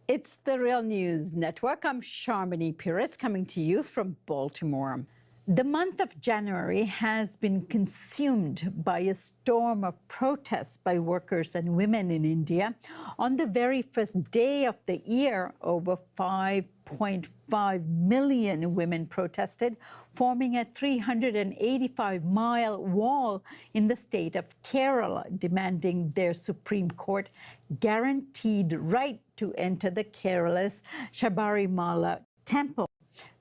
It's the Real News Network. I'm Sharmini Pires coming to you from Baltimore. The month of January has been consumed by a storm of protests by workers and women in India. On the very first day of the year, over 5.5 million women protested, forming a 385-mile wall in the state of Kerala, demanding their Supreme Court guaranteed right to enter the Kerala's Sabarimala temple,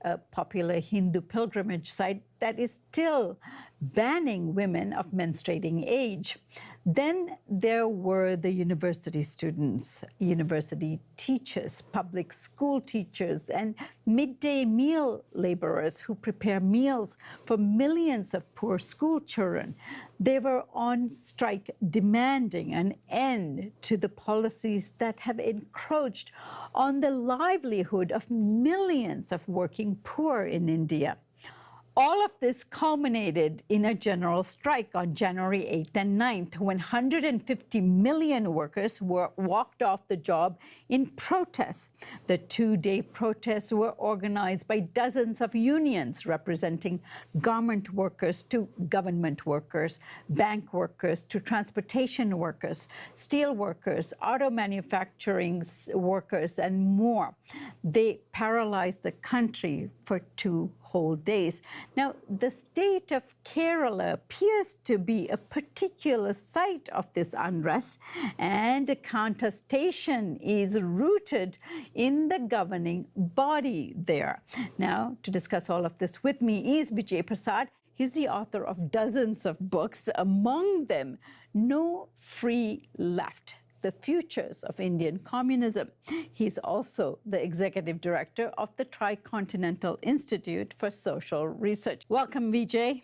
a popular Hindu pilgrimage site that is still banning women of menstruating age. Then there were the university students, university teachers, public school teachers, and midday meal laborers who prepare meals for millions of poor school children. They were on strike demanding an end to the policies that have encroached on the livelihood of millions of working poor in India. All of this culminated in a general strike on January 8th and 9th, when 150 million workers walked off the job in protest. The two-day protests were organized by dozens of unions representing garment workers to government workers, bank workers to transportation workers, steel workers, auto manufacturing workers, and more. They paralyzed the country for 2 whole days. Now, the state of Kerala appears to be a particular site of this unrest, and the contestation is rooted in the governing body there. Now, to discuss all of this with me is Vijay Prashad. He's the author of dozens of books, among them No Free Left: The Futures of Indian Communism. He's also the executive director of the Tricontinental Institute for Social Research. Welcome, Vijay.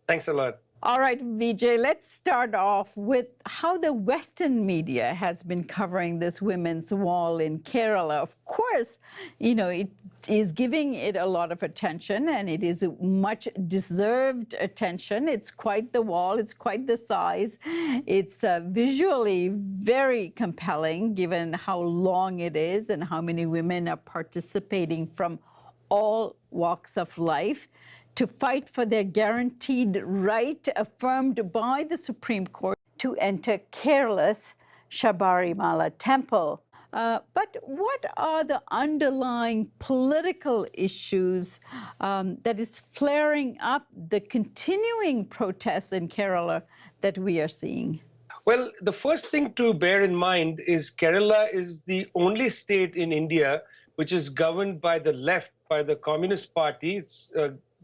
Thanks a lot. All right, Vijay, let's start off with how the Western media has been covering this women's wall in Kerala. Of course, it is giving it a lot of attention, and it is much deserved attention. It's quite the wall, it's quite the size. It's visually very compelling, given how long it is and how many women are participating from all walks of life to fight for their guaranteed right, affirmed by the Supreme Court, to enter Kerala's Sabarimala temple. But what are the underlying political issues that is flaring up the continuing protests in Kerala that we are seeing? Well, the first thing to bear in mind is Kerala is the only state in India which is governed by the left, by the Communist Party. It's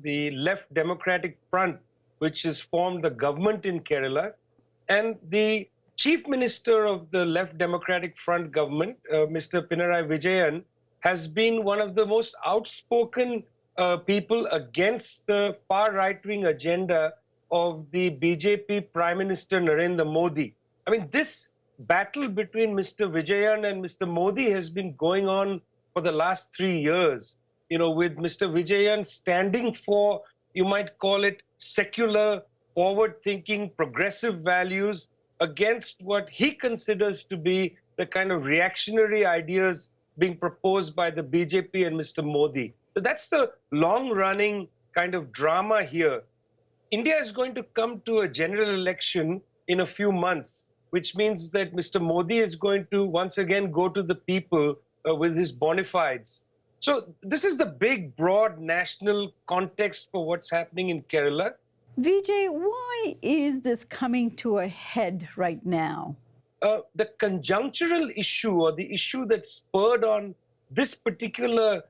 the Left Democratic Front, which has formed the government in Kerala. And the chief minister of the Left Democratic Front government, Mr. Pinarayi Vijayan, has been one of the most outspoken people against the far right-wing agenda of the BJP Prime Minister Narendra Modi. I mean, this battle between Mr. Vijayan and Mr. Modi has been going on for the last 3 years. With Mr. Vijayan standing for, you might call it, secular, forward-thinking, progressive values against what he considers to be the kind of reactionary ideas being proposed by the BJP and Mr. Modi. So that's the long-running kind of drama here. India is going to come to a general election in a few months, which means that Mr. Modi is going to once again go to the people with his bona fides. So this is the big, broad national context for what's happening in Kerala. Vijay, why is this coming to a head right now? The conjunctural issue, or the issue that spurred on this particular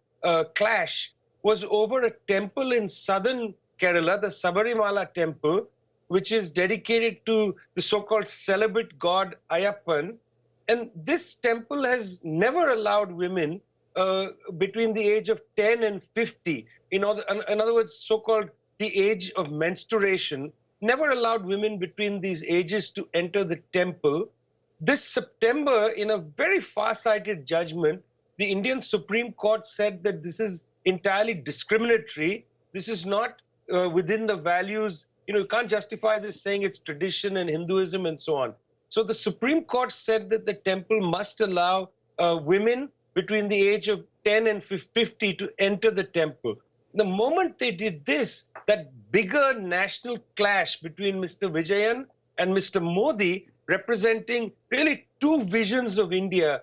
clash, was over a temple in southern Kerala, the Sabarimala temple, which is dedicated to the so-called celibate god Ayyappan. And this temple has never allowed women between the age of 10 and 50, in other words, so-called the age of menstruation, never allowed women between these ages to enter the temple. This September, in a very far-sighted judgment, the Indian Supreme Court said that this is entirely discriminatory. This is not within the values. You can't justify this saying it's tradition and Hinduism and so on. So the Supreme Court said that the temple must allow women between the age of 10 and 50 to enter the temple. The moment they did this, that bigger national clash between Mr. Vijayan and Mr. Modi, representing really two visions of India,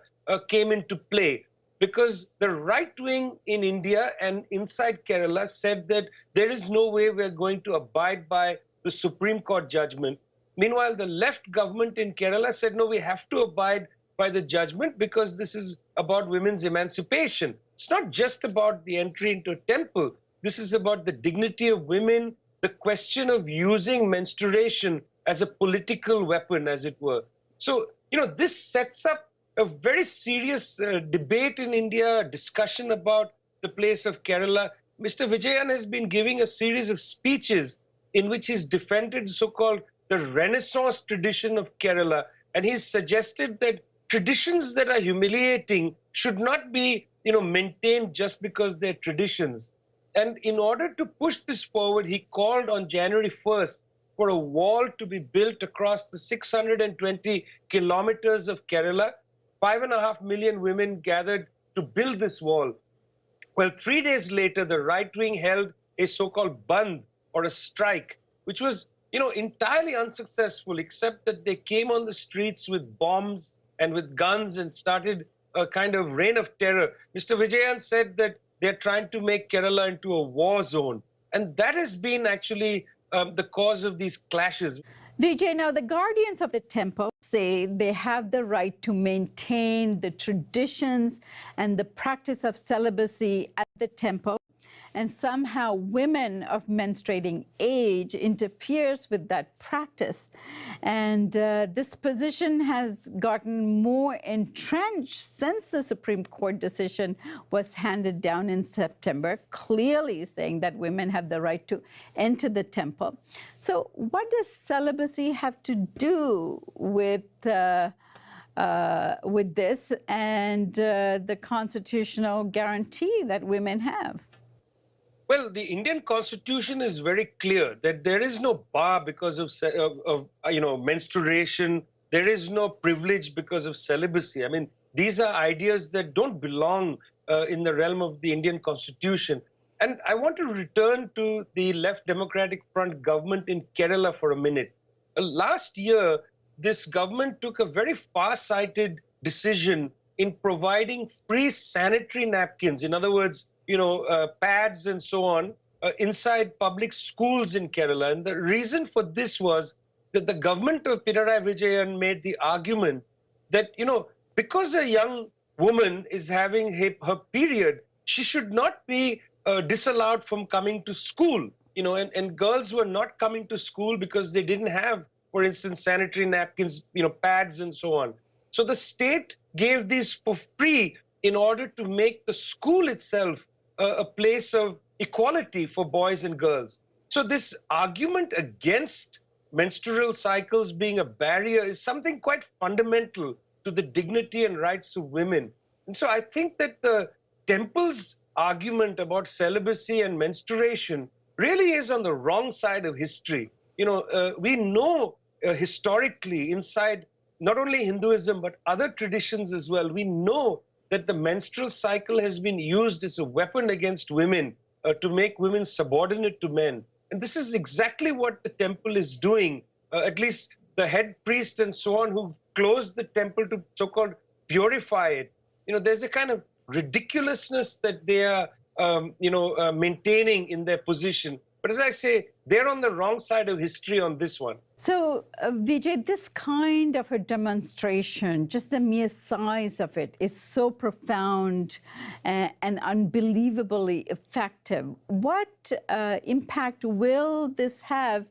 came into play. Because the right wing in India and inside Kerala said that there is no way we're going to abide by the Supreme Court judgment. Meanwhile, the left government in Kerala said, no, we have to abide by the judgment because this is about women's emancipation. It's not just about the entry into a temple. This is about the dignity of women, the question of using menstruation as a political weapon, as it were. So, this sets up a very serious debate in India, discussion about the place of Kerala. Mr. Vijayan has been giving a series of speeches in which he's defended so-called the Renaissance tradition of Kerala. And he's suggested that traditions that are humiliating should not be, maintained just because they're traditions. And in order to push this forward, he called on January 1st for a wall to be built across the 620 kilometers of Kerala. 5.5 million women gathered to build this wall. Well, 3 days later, the right wing held a so-called bandh or a strike, which was, entirely unsuccessful, except that they came on the streets with bombs and with guns and started a kind of reign of terror. Mr. Vijayan said that they're trying to make Kerala into a war zone. And that has been actually the cause of these clashes. Vijay, now the guardians of the temple say they have the right to maintain the traditions and the practice of celibacy at the temple, and somehow women of menstruating age interferes with that practice. And this position has gotten more entrenched since the Supreme Court decision was handed down in September, clearly saying that women have the right to enter the temple. So what does celibacy have to do with this and the constitutional guarantee that women have? Well, the Indian Constitution is very clear that there is no bar because of menstruation. There is no privilege because of celibacy. I mean, these are ideas that don't belong in the realm of the Indian Constitution. And I want to return to the Left Democratic Front government in Kerala for a minute. Last year, this government took a very far-sighted decision in providing free sanitary napkins. In other words, pads and so on, inside public schools in Kerala. And the reason for this was that the government of Pinarayi Vijayan made the argument that, because a young woman is having her period, she should not be disallowed from coming to school. And girls were not coming to school because they didn't have, for instance, sanitary napkins, pads and so on. So the state gave these for free in order to make the school itself a place of equality for boys and girls. So this argument against menstrual cycles being a barrier is something quite fundamental to the dignity and rights of women. And so I think that the temple's argument about celibacy and menstruation really is on the wrong side of history. We know historically inside not only Hinduism but other traditions as well, we know that the menstrual cycle has been used as a weapon against women to make women subordinate to men. And this is exactly what the temple is doing, at least the head priest and so on who closed the temple to so-called purify it. There's a kind of ridiculousness that they are, maintaining in their position. But as I say, they're on the wrong side of history on this one. So, Vijay, this kind of a demonstration, just the mere size of it, is so profound and unbelievably effective. What impact will this have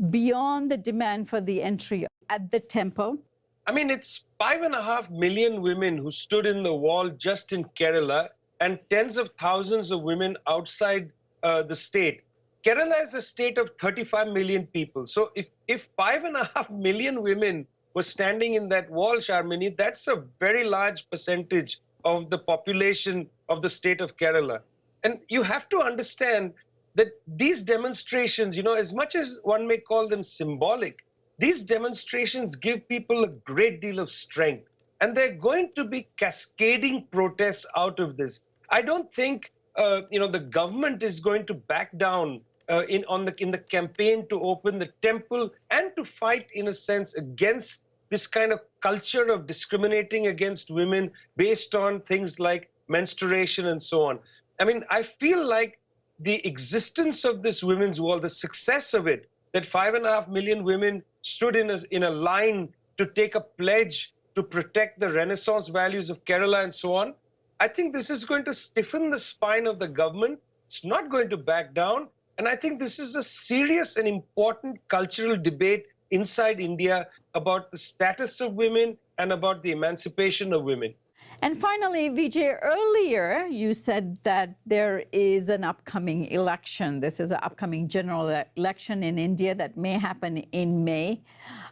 beyond the demand for the entry at the temple? I mean, it's 5.5 million women who stood in the wall just in Kerala and tens of thousands of women outside the state. Kerala is a state of 35 million people. So if 5.5 million women were standing in that wall, Sharmini, that's a very large percentage of the population of the state of Kerala. And you have to understand that these demonstrations, as much as one may call them symbolic, these demonstrations give people a great deal of strength. And there are going to be cascading protests out of this. I don't think the government is going to back down in the campaign to open the temple and to fight, in a sense, against this kind of culture of discriminating against women based on things like menstruation and so on. I mean, I feel like the existence of this women's wall, the success of it, that 5.5 million women stood in a line to take a pledge to protect the Renaissance values of Kerala and so on, I think this is going to stiffen the spine of the government. It's not going to back down. And I think this is a serious and important cultural debate inside India about the status of women and about the emancipation of women. And finally, Vijay, earlier you said that there is an upcoming election. This is an upcoming general election in India that may happen in May.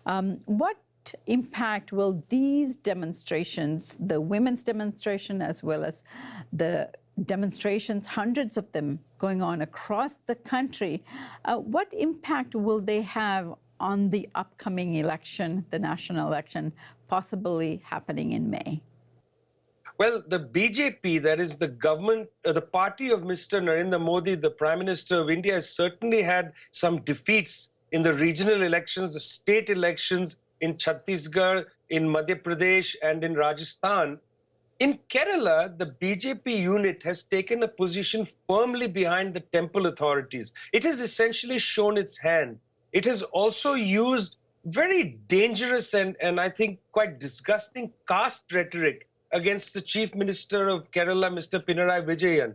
What impact will these demonstrations, the women's demonstration as well as the demonstrations, hundreds of them going on across the country, what impact will they have on the upcoming election, the national election, possibly happening in May? Well, the BJP, that is the government, the party of Mr. Narendra Modi, the Prime Minister of India, has certainly had some defeats in the regional elections, the state elections in Chhattisgarh, in Madhya Pradesh, and in Rajasthan. In Kerala, the BJP unit has taken a position firmly behind the temple authorities. It has essentially shown its hand. It has also used very dangerous and I think quite disgusting caste rhetoric against the Chief Minister of Kerala, Mr. Pinarayi Vijayan.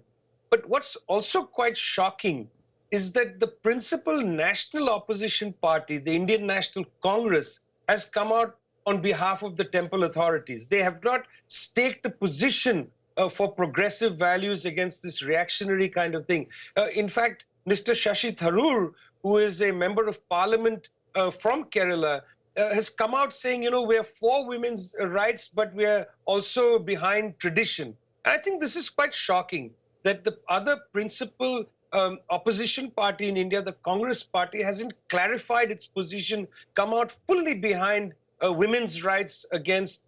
But what's also quite shocking is that the principal national opposition party, the Indian National Congress, has come out on behalf of the temple authorities. They have not staked a position for progressive values against this reactionary kind of thing. In fact, Mr. Shashi Tharoor, who is a member of parliament from Kerala, has come out saying, we're for women's rights, but we're also behind tradition. And I think this is quite shocking that the other principal opposition party in India, the Congress party, hasn't clarified its position, come out fully behind women's rights against,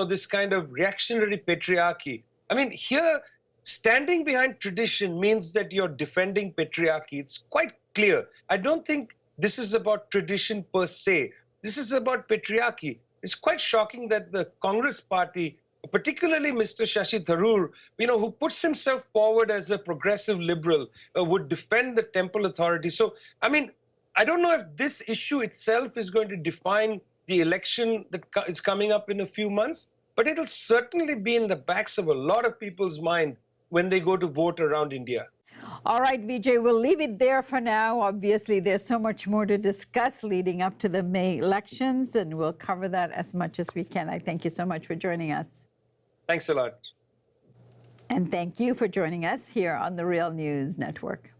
this kind of reactionary patriarchy. I mean, here, standing behind tradition means that you're defending patriarchy. It's quite clear. I don't think this is about tradition per se. This is about patriarchy. It's quite shocking that the Congress party, particularly Mr. Shashi Tharoor, who puts himself forward as a progressive liberal, would defend the temple authority. So, I mean, I don't know if this issue itself is going to define the election that is coming up in a few months, but it'll certainly be in the backs of a lot of people's mind when they go to vote around India. All right, Vijay, we'll leave it there for now. Obviously, there's so much more to discuss leading up to the May elections, and we'll cover that as much as we can. I thank you so much for joining us. Thanks a lot. And thank you for joining us here on the Real News Network.